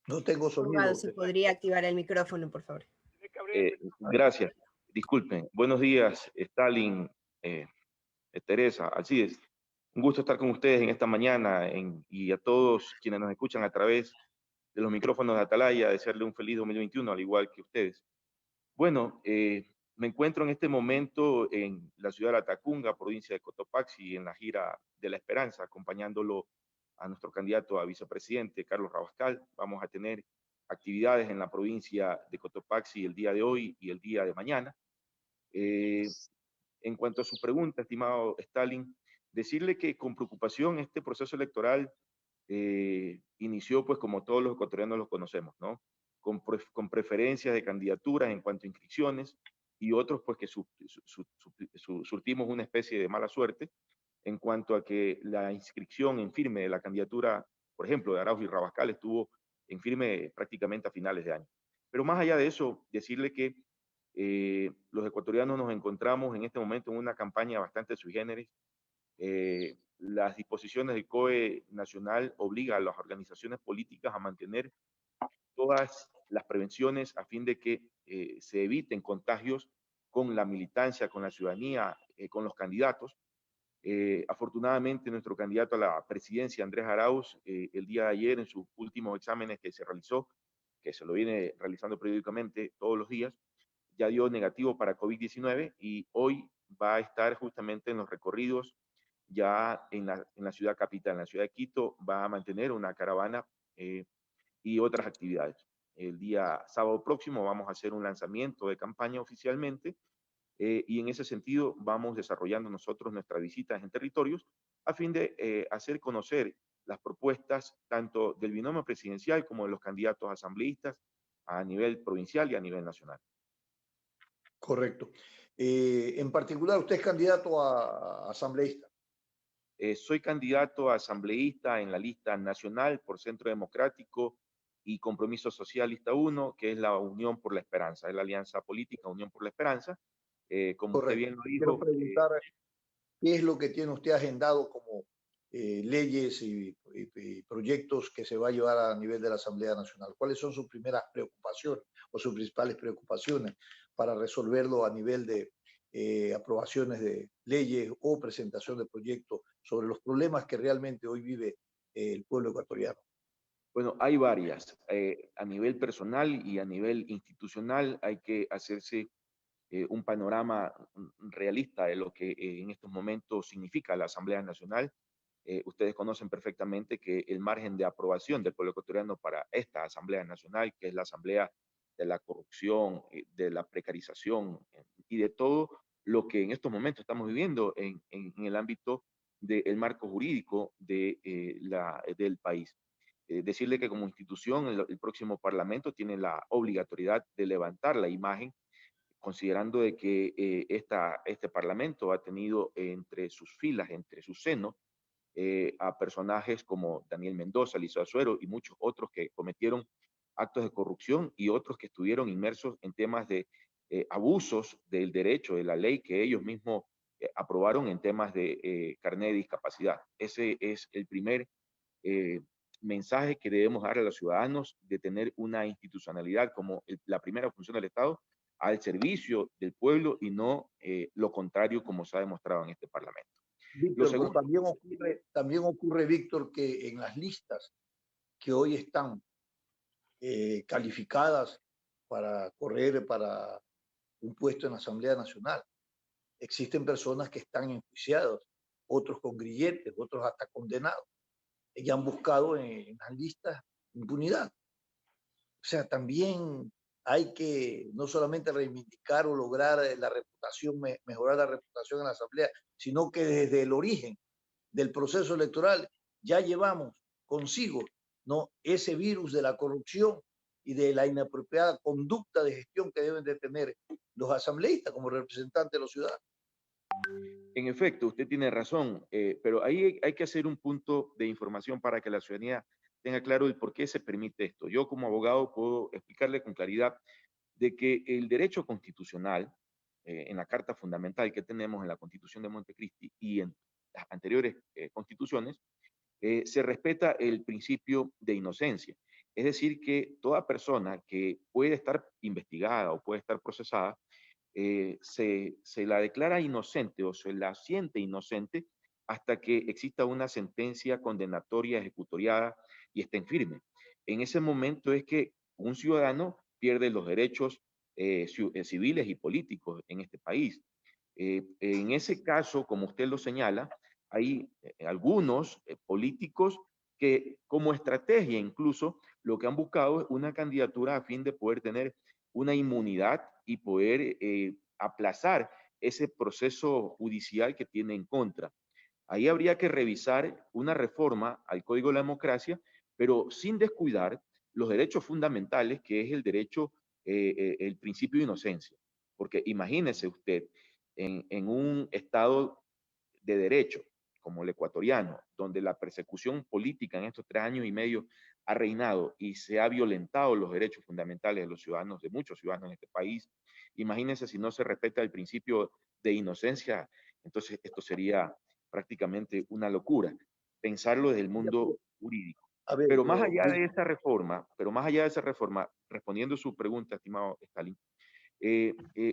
Speaker 6: No tengo sonido.
Speaker 4: Abogado, si podría activar el micrófono, por favor.
Speaker 13: Gracias. Disculpen. Buenos días, Stalin, Teresa, Alcides. Un gusto estar con ustedes en esta mañana y a todos quienes nos escuchan a través de los micrófonos de Atalaya, desearle un feliz 2021, al igual que ustedes. Bueno, me encuentro en este momento en la ciudad de Latacunga, provincia de Cotopaxi, en la gira de la Esperanza, acompañándolo a nuestro candidato a vicepresidente, Carlos Rabascal. Vamos a tener actividades en la provincia de Cotopaxi el día de hoy y el día de mañana. En cuanto a su pregunta, estimado Stalin, decirle que con preocupación este proceso electoral inició, pues como todos los ecuatorianos los conocemos, ¿no? Con preferencias de candidaturas en cuanto a inscripciones y otros pues que surtimos una especie de mala suerte en cuanto a que la inscripción en firme de la candidatura, por ejemplo, de Arauz y Rabascal estuvo en firme prácticamente a finales de año. Pero más allá de eso, decirle que los ecuatorianos nos encontramos en este momento en una campaña bastante sui generis. Las disposiciones del COE nacional obligan a las organizaciones políticas a mantener todas las prevenciones a fin de que se eviten contagios con la militancia, con la ciudadanía, con los candidatos. Afortunadamente, nuestro candidato a la presidencia, Andrés Arauz, el día de ayer, en sus últimos exámenes que se realizó, que se lo viene realizando periódicamente todos los días, ya dio negativo para COVID-19 y hoy va a estar justamente en los recorridos ya en la ciudad capital, en la ciudad de Quito, va a mantener una caravana y otras actividades. El día sábado próximo vamos a hacer un lanzamiento de campaña oficialmente y en ese sentido vamos desarrollando nosotros nuestras visitas en territorios a fin de hacer conocer las propuestas tanto del binomio presidencial como de los candidatos asambleístas a nivel provincial y a nivel nacional.
Speaker 6: Correcto. En particular, ¿usted es candidato a asambleísta?
Speaker 13: Soy candidato a asambleísta en la lista nacional por Centro Democrático y Compromiso Social Lista 1, que es la Unión por la Esperanza, es la alianza política Unión por la Esperanza. Como
Speaker 6: Correcto.
Speaker 13: usted bien lo dijo.
Speaker 6: Quiero preguntar, ¿qué es lo que tiene usted agendado como leyes y proyectos que se va a llevar a nivel de la Asamblea Nacional? ¿Cuáles son sus primeras preocupaciones o sus principales preocupaciones para resolverlo a nivel de aprobaciones de leyes o presentación de proyectos sobre los problemas que realmente hoy vive el pueblo ecuatoriano?
Speaker 13: Bueno, hay varias. A nivel personal y a nivel institucional hay que hacerse un panorama realista de lo que en estos momentos significa la Asamblea Nacional. Ustedes conocen perfectamente que el margen de aprobación del pueblo ecuatoriano para esta Asamblea Nacional, que es la Asamblea de la corrupción, de la precarización y de todo lo que en estos momentos estamos viviendo en el ámbito del marco jurídico del país. decirle que como institución el próximo Parlamento tiene la obligatoriedad de levantar la imagen, considerando de que este Parlamento ha tenido entre sus filas, entre su seno, a personajes como Daniel Mendoza, Lizo Azuero y muchos otros que cometieron actos de corrupción y otros que estuvieron inmersos en temas de abusos del derecho, de la ley que ellos mismos aprobaron en temas de carnet de discapacidad. Ese es el primer mensaje que debemos dar a los ciudadanos, de tener una institucionalidad como la primera función del Estado al servicio del pueblo y no lo contrario como se ha demostrado en este Parlamento.
Speaker 6: Víctor, también ocurre, Víctor, que en las listas que hoy están calificadas para correr para un puesto en la Asamblea Nacional, existen personas que están enjuiciados, otros con grilletes, otros hasta condenados, y han buscado en las listas impunidad. O sea, también hay que no solamente reivindicar o lograr la reputación, mejorar la reputación en la Asamblea, sino que desde el origen del proceso electoral ya llevamos consigo, ¿no?, ese virus de la corrupción y de la inapropiada conducta de gestión que deben de tener los asambleístas como representantes de los ciudadanos.
Speaker 13: En efecto, usted tiene razón, pero ahí hay que hacer un punto de información para que la ciudadanía tenga claro el por qué se permite esto. Yo como abogado puedo explicarle con claridad de que el derecho constitucional, en la Carta Fundamental que tenemos en la Constitución de Montecristi y en las anteriores constituciones, se respeta el principio de inocencia. Es decir, que toda persona que puede estar investigada o puede estar procesada, se la declara inocente o se la siente inocente hasta que exista una sentencia condenatoria ejecutoriada y esté en firme. En ese momento es que un ciudadano pierde los derechos civiles y políticos en este país. En ese caso, como usted lo señala, hay algunos políticos que como estrategia incluso lo que han buscado es una candidatura a fin de poder tener una inmunidad y poder aplazar ese proceso judicial que tiene en contra. Ahí habría que revisar una reforma al Código de la Democracia, pero sin descuidar los derechos fundamentales, que es el derecho, el principio de inocencia. Porque imagínese usted, en un Estado de derecho como el ecuatoriano, donde la persecución política en estos 3 años y medio ha reinado y se ha violentado los derechos fundamentales de los ciudadanos, de muchos ciudadanos en este país, imagínense si no se respeta el principio de inocencia, entonces esto sería prácticamente una locura, pensarlo desde el mundo jurídico. Pero más allá de esa reforma, respondiendo a su pregunta, estimado Stalin,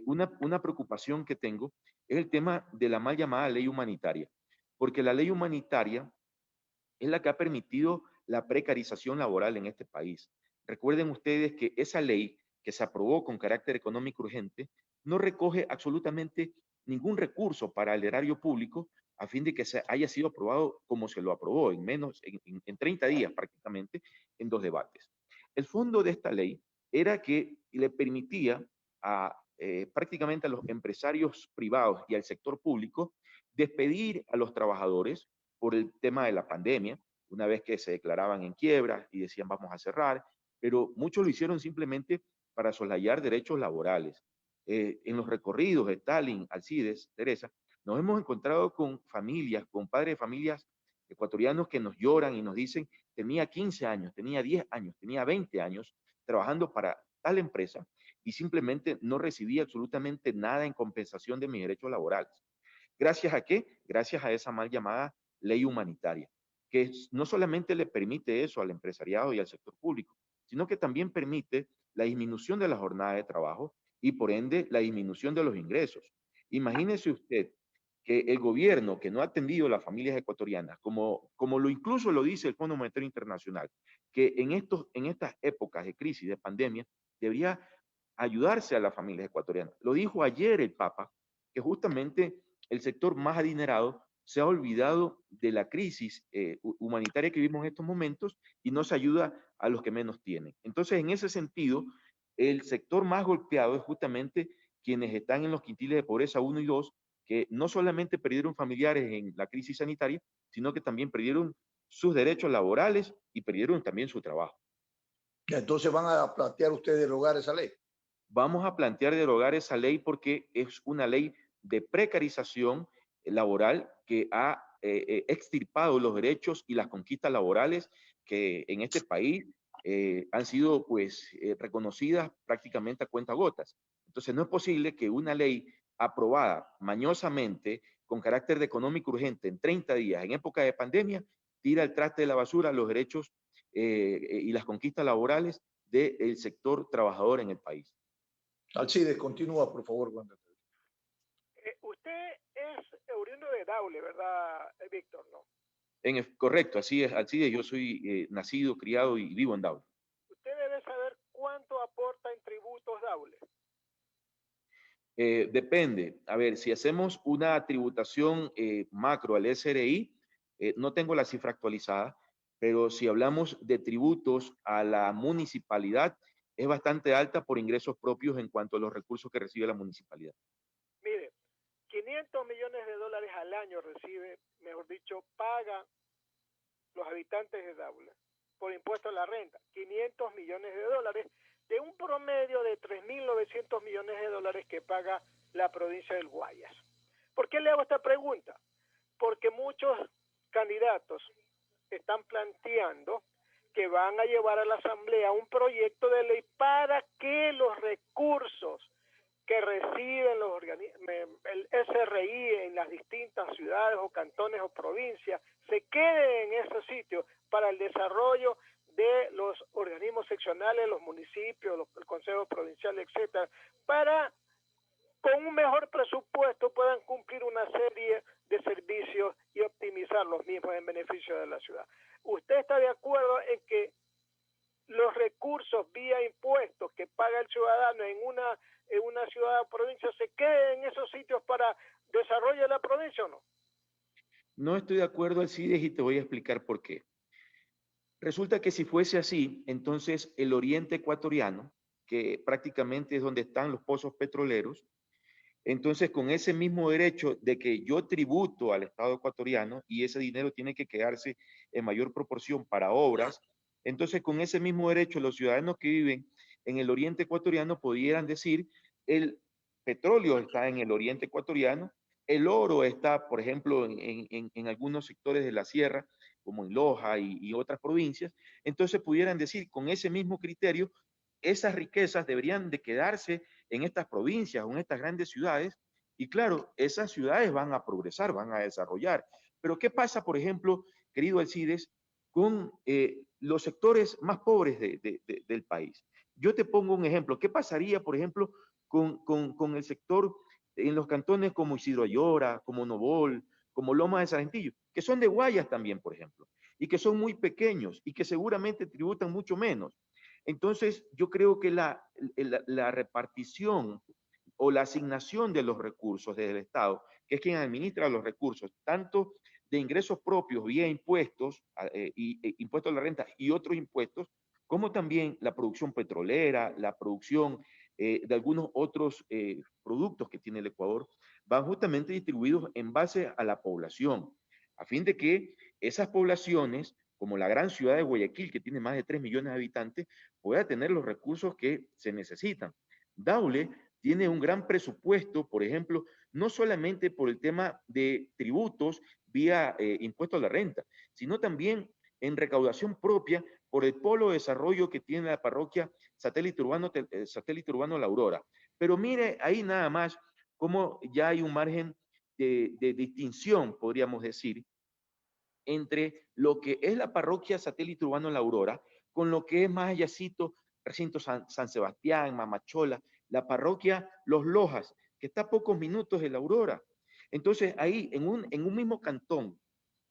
Speaker 13: una preocupación que tengo es el tema de la mal llamada ley humanitaria, porque la ley humanitaria es la que ha permitido la precarización laboral en este país. Recuerden ustedes que esa ley que se aprobó con carácter económico urgente no recoge absolutamente ningún recurso para el erario público a fin de que haya sido aprobado como se lo aprobó, en 30 días prácticamente, en 2 debates. El fondo de esta ley era que le permitía prácticamente a los empresarios privados y al sector público despedir a los trabajadores por el tema de la pandemia, una vez que se declaraban en quiebra y decían vamos a cerrar, pero muchos lo hicieron simplemente para soslayar derechos laborales. En los recorridos de Stalin, Alcides, Teresa, nos hemos encontrado con familias, con padres de familias ecuatorianos que nos lloran y nos dicen, tenía 15 años, tenía 10 años, tenía 20 años trabajando para tal empresa y simplemente no recibía absolutamente nada en compensación de mis derechos laborales. ¿Gracias a qué? Gracias a esa mal llamada ley humanitaria, que no solamente le permite eso al empresariado y al sector público, sino que también permite la disminución de la jornada de trabajo y por ende la disminución de los ingresos. Imagínese usted que el gobierno que no ha atendido a las familias ecuatorianas, como incluso lo dice el Fondo Monetario Internacional, que en estas épocas de crisis, de pandemia, debería ayudarse a las familias ecuatorianas. Lo dijo ayer el Papa, que justamente el sector más adinerado se ha olvidado de la crisis humanitaria que vivimos en estos momentos y no se ayuda a los que menos tienen. Entonces, en ese sentido, el sector más golpeado es justamente quienes están en los quintiles de pobreza 1 y 2, que no solamente perdieron familiares en la crisis sanitaria, sino que también perdieron sus derechos laborales y perdieron también su trabajo.
Speaker 6: Entonces van a plantear ustedes derogar esa ley.
Speaker 13: Vamos a plantear derogar esa ley porque es una ley de precarización laboral que ha extirpado los derechos y las conquistas laborales que en este país han sido pues reconocidas prácticamente a cuentagotas. Entonces no es posible que una ley aprobada mañosamente con carácter de económico urgente en 30 días en época de pandemia tira al traste de la basura los derechos y las conquistas laborales del sector trabajador en el país.
Speaker 6: Alcides, continúa, por favor.
Speaker 5: Usted es oriundo de Daule, ¿verdad, Víctor? ¿No?
Speaker 13: Correcto, así es. Yo soy nacido, criado y vivo en Daule.
Speaker 5: Usted debe saber cuánto aporta en tributos Daule.
Speaker 13: Depende. A ver, si hacemos una tributación macro al SRI, no tengo la cifra actualizada, pero si hablamos de tributos a la municipalidad, es bastante alta por ingresos propios en cuanto a los recursos que recibe la municipalidad.
Speaker 5: Mire, 500 millones de dólares al año recibe, mejor dicho, pagan los habitantes de Daule por impuesto a la renta. 500 millones de dólares de un promedio de 3.900 millones de dólares que paga la provincia del Guayas. ¿Por qué le hago esta pregunta? Porque muchos candidatos están planteando que van a llevar a la Asamblea un proyecto de ley para que los recursos que reciben el SRI en las distintas ciudades o cantones o provincias se queden en esos sitios para el desarrollo de los organismos seccionales, los municipios, el Consejo Provincial, etcétera, para con un mejor presupuesto puedan cumplir una serie de servicios y optimizar los mismos en beneficio de la ciudad. ¿Usted está de acuerdo en que los recursos vía impuestos que paga el ciudadano en una ciudad o provincia se queden en esos sitios para desarrollo de la provincia o no?
Speaker 13: No estoy de acuerdo, Alcides, y te voy a explicar por qué. Resulta que si fuese así, entonces el oriente ecuatoriano, que prácticamente es donde están los pozos petroleros, entonces con ese mismo derecho de que yo tributo al Estado ecuatoriano y ese dinero tiene que quedarse en mayor proporción para obras, entonces con ese mismo derecho los ciudadanos que viven en el oriente ecuatoriano pudieran decir el petróleo está en el oriente ecuatoriano, el oro está, por ejemplo, en algunos sectores de la sierra, como en Loja y otras provincias, entonces pudieran decir con ese mismo criterio, esas riquezas deberían de quedarse en estas provincias o en estas grandes ciudades, y claro, esas ciudades van a progresar, van a desarrollar. Pero ¿qué pasa, por ejemplo, querido Alcides, con los sectores más pobres del país? Yo te pongo un ejemplo. ¿Qué pasaría, por ejemplo, con el sector en los cantones como Isidro Ayora, como Nobol, como Lomas de Salentillo, que son de Guayas también, por ejemplo, y que son muy pequeños y que seguramente tributan mucho menos? Entonces, yo creo que la repartición o la asignación de los recursos desde el Estado, que es quien administra los recursos, tanto de ingresos propios vía impuestos, impuestos a la renta y otros impuestos, como también la producción petrolera, la producción de algunos otros productos que tiene el Ecuador, van justamente distribuidos en base a la población, a fin de que esas poblaciones, como la gran ciudad de Guayaquil, que tiene más de 3 millones de habitantes, pueda tener los recursos que se necesitan. Daule tiene un gran presupuesto, por ejemplo, no solamente por el tema de tributos vía impuesto a la renta, sino también en recaudación propia por el polo de desarrollo que tiene la parroquia satélite urbano La Aurora. Pero mire ahí nada más cómo ya hay un margen de distinción, podríamos decir, entre lo que es la parroquia satélite urbano La Aurora, con lo que es más allácito, recinto San Sebastián, Mamachola, la parroquia Los Lojas, que está a pocos minutos de La Aurora. Entonces ahí, en un mismo cantón,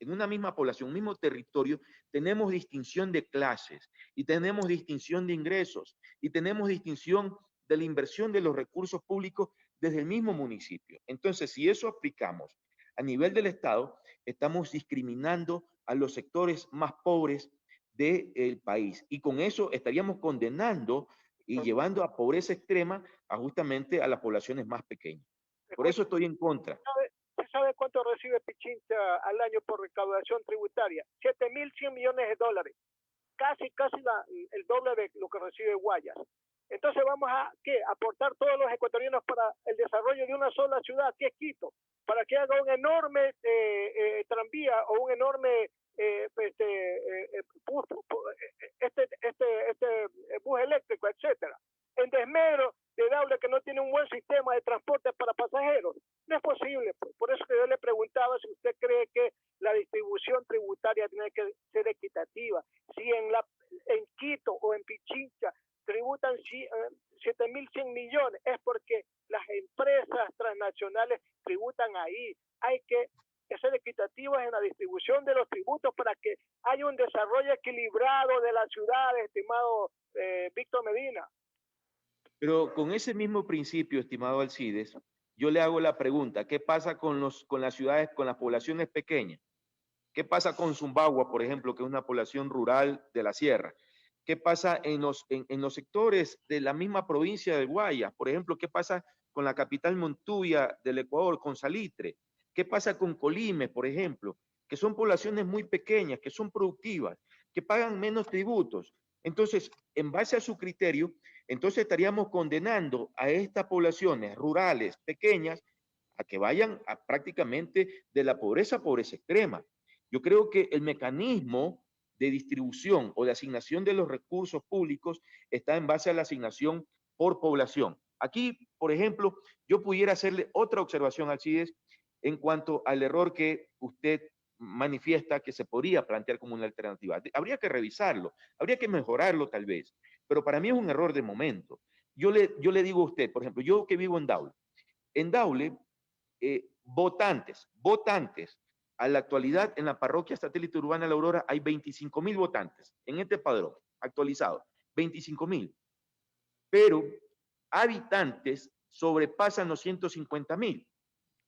Speaker 13: en una misma población, un mismo territorio, tenemos distinción de clases, y tenemos distinción de ingresos, y tenemos distinción de la inversión de los recursos públicos desde el mismo municipio. Entonces, si eso aplicamos a nivel del Estado, estamos discriminando a los sectores más pobres del país. Y con eso estaríamos condenando y llevando a pobreza extrema justamente a las poblaciones más pequeñas. Por eso estoy en contra.
Speaker 5: ¿Sí sabe cuánto recibe Pichincha al año por recaudación tributaria? 7.100 millones de dólares. Casi el doble de lo que recibe Guayas. Entonces vamos a aportar todos los ecuatorianos para el desarrollo de una sola ciudad, que es Quito, para que haga un enorme tranvía o un enorme bus eléctrico, etcétera, en desmedro de Daule, que no tiene un buen sistema de transporte para pasajeros. No es posible. Por eso que yo le preguntaba si usted cree que la distribución tributaria tiene que ser equitativa. Si en Quito o en Pichincha tributan 7.100 millones, es porque las empresas transnacionales tributan ahí. Hay que ser equitativos en la distribución de los tributos para que haya un desarrollo equilibrado de las ciudades, estimado Víctor Medina.
Speaker 13: Pero con ese mismo principio, estimado Alcides, yo le hago la pregunta, ¿qué pasa con las ciudades, con las poblaciones pequeñas? ¿Qué pasa con Zumbagua, por ejemplo, que es una población rural de la sierra? ¿Qué pasa en los sectores de la misma provincia de Guayas? Por ejemplo, ¿qué pasa con la capital Montuvia del Ecuador, con Salitre? ¿Qué pasa con Colime, por ejemplo? Que son poblaciones muy pequeñas, que son productivas, que pagan menos tributos. Entonces, en base a su criterio, entonces estaríamos condenando a estas poblaciones rurales pequeñas a que vayan prácticamente de la pobreza a pobreza extrema. Yo creo que el mecanismo de distribución o de asignación de los recursos públicos está en base a la asignación por población. Aquí, por ejemplo, yo pudiera hacerle otra observación, Alcides, en cuanto al error que usted manifiesta que se podría plantear como una alternativa. Habría que revisarlo, habría que mejorarlo tal vez, pero para mí es un error de momento. Yo le digo a usted, por ejemplo, yo que vivo en Daule, votantes, a la actualidad en la parroquia satélite urbana La Aurora hay 25.000 votantes en este padrón actualizado, 25.000, pero habitantes sobrepasan los 150.000.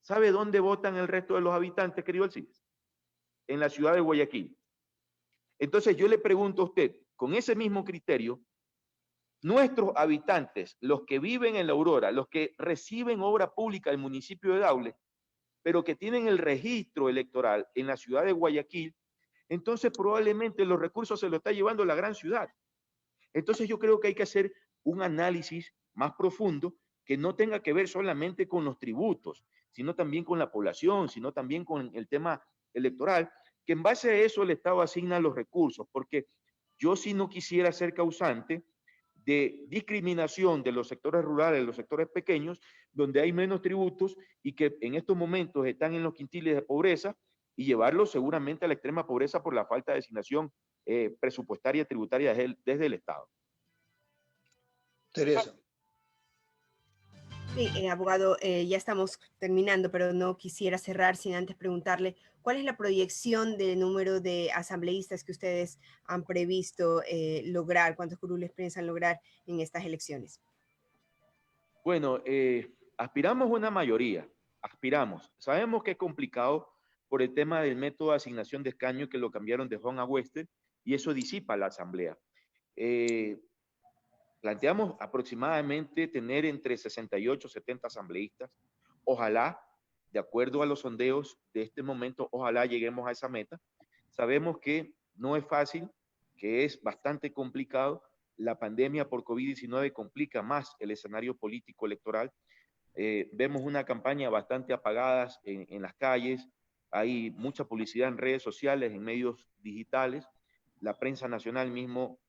Speaker 13: ¿Sabe dónde votan el resto de los habitantes, querido Alcides? En la ciudad de Guayaquil. Entonces yo le pregunto a usted, con ese mismo criterio, nuestros habitantes, los que viven en La Aurora, los que reciben obra pública del municipio de Daule, pero que tienen el registro electoral en la ciudad de Guayaquil, entonces probablemente los recursos se los está llevando la gran ciudad. Entonces yo creo que hay que hacer un análisis más profundo que no tenga que ver solamente con los tributos, sino también con la población, sino también con el tema electoral, que en base a eso el Estado asigna los recursos, porque yo sí no quisiera ser causante de discriminación de los sectores rurales, de los sectores pequeños, donde hay menos tributos y que en estos momentos están en los quintiles de pobreza, y llevarlos seguramente a la extrema pobreza por la falta de asignación presupuestaria tributaria desde el Estado.
Speaker 6: Teresa.
Speaker 4: Sí, abogado, ya estamos terminando, pero no quisiera cerrar sin antes preguntarle cuál es la proyección del número de asambleístas que ustedes han previsto lograr, cuántos curules piensan lograr en estas elecciones.
Speaker 13: Bueno, aspiramos a una mayoría, aspiramos. Sabemos que es complicado por el tema del método de asignación de escaño, que lo cambiaron de Juan a Wester, y eso disipa la asamblea. Planteamos aproximadamente tener entre 68 y 70 asambleístas. Ojalá, de acuerdo a los sondeos de este momento, ojalá lleguemos a esa meta. Sabemos que no es fácil, que es bastante complicado. La pandemia por COVID-19 complica más el escenario político electoral. Vemos una campaña bastante apagada en las calles. Hay mucha publicidad en redes sociales, en medios digitales. La prensa nacional mismo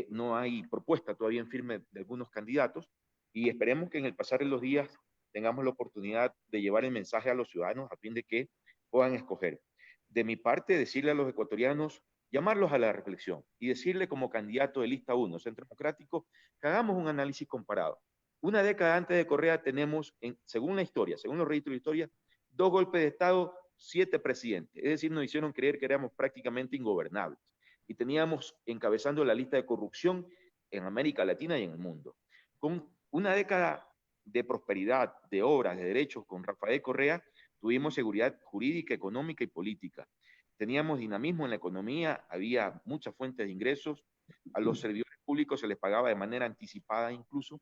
Speaker 13: no hay propuesta todavía en firme de algunos candidatos, y esperemos que en el pasar de los días tengamos la oportunidad de llevar el mensaje a los ciudadanos a fin de que puedan escoger. De mi parte, decirle a los ecuatorianos, llamarlos a la reflexión y decirle como candidato de lista 1, Centro Democrático, que hagamos un análisis comparado. Una década antes de Correa tenemos, según la historia, según los registros de historia, 2 golpes de Estado, 7 presidentes. Es decir, nos hicieron creer que éramos prácticamente ingobernables. Y teníamos encabezando la lista de corrupción en América Latina y en el mundo. Con una década de prosperidad, de obras, de derechos, con Rafael Correa, tuvimos seguridad jurídica, económica y política. Teníamos dinamismo en la economía, había muchas fuentes de ingresos, a los servidores públicos se les pagaba de manera anticipada incluso.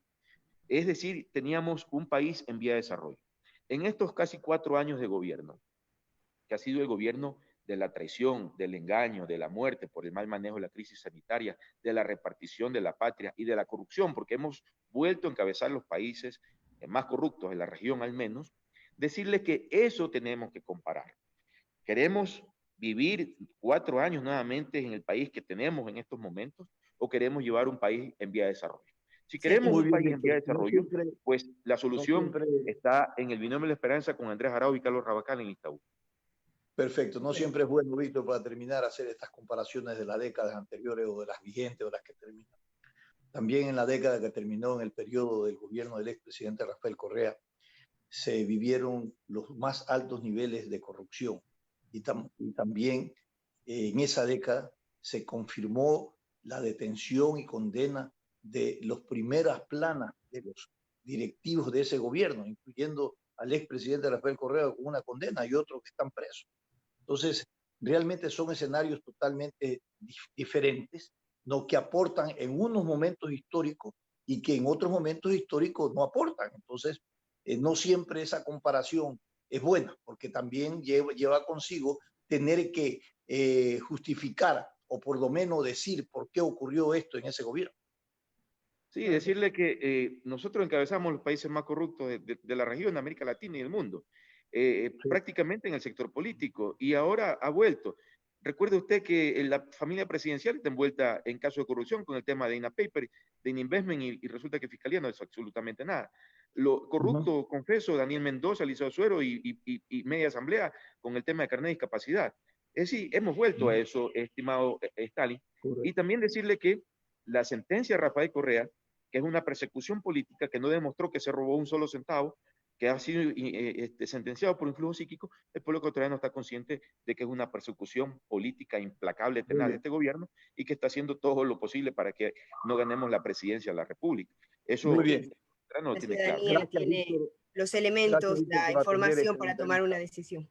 Speaker 13: Es decir, teníamos un país en vía de desarrollo. En estos casi 4 años de gobierno, que ha sido el gobierno de la traición, del engaño, de la muerte por el mal manejo de la crisis sanitaria, de la repartición de la patria y de la corrupción, porque hemos vuelto a encabezar los países más corruptos en la región al menos, decirle que eso tenemos que comparar. ¿Queremos vivir 4 años nuevamente en el país que tenemos en estos momentos o queremos llevar un país en vía de desarrollo? Si queremos un país en vía de desarrollo, pues la solución está en el binomio de la esperanza con Andrés Arauz y Carlos Rabacán en Ixtabú.
Speaker 6: Perfecto. No siempre es bueno, Víctor, para terminar, hacer estas comparaciones de las décadas anteriores o de las vigentes o las que terminan. También en la década que terminó, en el periodo del gobierno del expresidente Rafael Correa, se vivieron los más altos niveles de corrupción. Y también en esa década se confirmó la detención y condena de las primeras planas de los directivos de ese gobierno, incluyendo al expresidente Rafael Correa con una condena y otros que están presos. Entonces, realmente son escenarios totalmente diferentes, ¿no? Que aportan en unos momentos históricos y que en otros momentos históricos no aportan. Entonces, no siempre esa comparación es buena, porque también lleva consigo tener que justificar o por lo menos decir por qué ocurrió esto en ese gobierno.
Speaker 13: Sí, decirle que nosotros encabezamos los países más corruptos de la región, de América Latina y del mundo, prácticamente en el sector político, y ahora ha vuelto. Recuerde usted que la familia presidencial está envuelta en casos de corrupción con el tema de INA Paper, de INA Investment, y resulta que Fiscalía no hizo absolutamente nada. Lo corrupto, confeso, Daniel Mendoza, Liceo Suero y media asamblea con el tema de carnet de discapacidad. Es decir, hemos vuelto a eso, estimado Stalin. Y también decirle que la sentencia de Rafael Correa, que es una persecución política que no demostró que se robó un solo centavo, que ha sido sentenciado por influjo psíquico, el pueblo ecuatoriano está consciente de que es una persecución política implacable, tenaz de este gobierno y que está haciendo todo lo posible para que no ganemos la presidencia de la República. Eso
Speaker 6: muy bien.
Speaker 13: No
Speaker 4: La
Speaker 13: tiene
Speaker 4: ciudadanía
Speaker 13: claro.
Speaker 4: tiene los elementos, la información para tomar una decisión.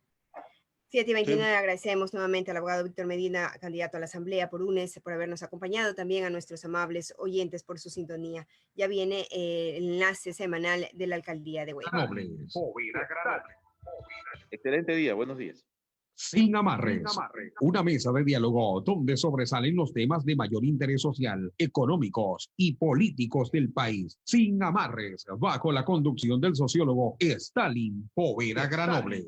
Speaker 4: 7:29, agradecemos nuevamente al abogado Víctor Medina, candidato a la Asamblea por UNES, por habernos acompañado, también a nuestros amables oyentes por su sintonía. Ya viene el enlace semanal de la Alcaldía de Guayaquil.
Speaker 13: Excelente día, buenos días.
Speaker 3: Sin amarres, una mesa de diálogo donde sobresalen los temas de mayor interés social, económicos y políticos del país. Sin amarres, bajo la conducción del sociólogo Stalin Poveda Granobles.